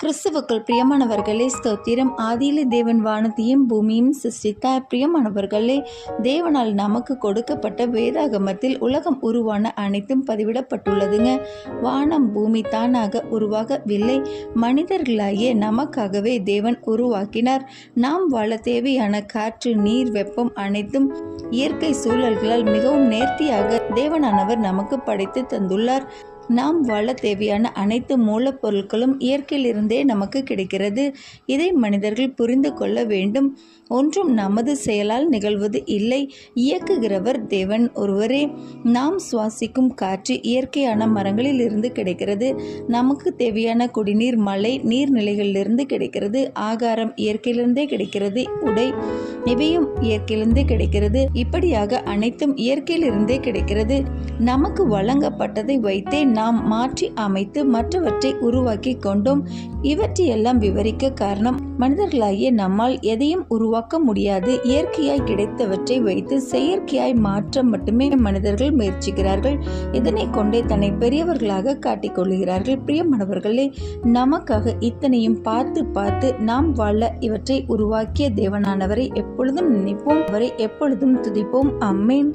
கிறிஸ்துவுக்குள் பிரியமானவர்களே, ஸ்தோத்திரம். ஆதியிலே தேவன் வானத்தையும் பூமியும் சிருஷ்டித்தார். பிரியமானவர்களே, தேவனால் நமக்கு கொடுக்கப்பட்ட வேதாகமத்தில் உலகம் உருவான அனைத்தும் பதிவிடப்பட்டுள்ளதுங்க. வானம் பூமி தானாக உருவாகவில்லை, மனிதர்களாகிய நமக்காகவே தேவன் உருவாக்கினார். நாம் வாழ தேவையான காற்று, நீர், வெப்பம் அனைத்தும் இயற்கை சூழல்களால் மிகவும் நேர்த்தியாக தேவனானவர் நமக்கு படைத்து தந்துள்ளார். நாம் வாழ தேவையான அனைத்து மூலப்பொருட்களும் இயற்கையிலிருந்தே நமக்கு கிடைக்கிறது. இதை மனிதர்கள் புரிந்து கொள்ள வேண்டும். ஒன்றும் நமது செயலால் நிகழ்வது இல்லை, இயக்குகிறவர் தேவன் ஒருவரே. நாம் சுவாசிக்கும் காற்று இயற்கையான மரங்களில் இருந்து கிடைக்கிறது. நமக்கு தேவையான குடிநீர் மழை நீர்நிலைகளிலிருந்து கிடைக்கிறது. ஆகாரம் இயற்கையிலிருந்தே கிடைக்கிறது. உடை இவையும் இயற்கையிலிருந்தே கிடைக்கிறது. இப்படியாக அனைத்தும் இயற்கையிலிருந்தே கிடைக்கிறது. நமக்கு வழங்கப்பட்டதை வைத்தே நாம் மாற்றி அமைத்து மற்றவற்றை உருவாக்கி கொண்டோம். இவற்றையெல்லாம் விவரிக்க காரணம், மனிதர்களாகிய நம்மால் எதையும் உருவாக்க முடியாது. இயற்கையாய் கிடைத்தவற்றை வைத்து செயற்கையாய் மாற்ற மட்டுமே மனிதர்கள் முயற்சிக்கிறார்கள். இதனை கொண்டே தன்னை பெரியவர்களாக காட்டிக்கொள்கிறார்கள். பிரியமானவர்களே, நமக்காக இத்தனையும் பார்த்து பார்த்து நாம் வாழ இவற்றை உருவாக்கிய தேவனானவரை எப்பொழுதும் நினைப்போம், அவரை எப்பொழுதும் துதிப்போம். ஆமென்.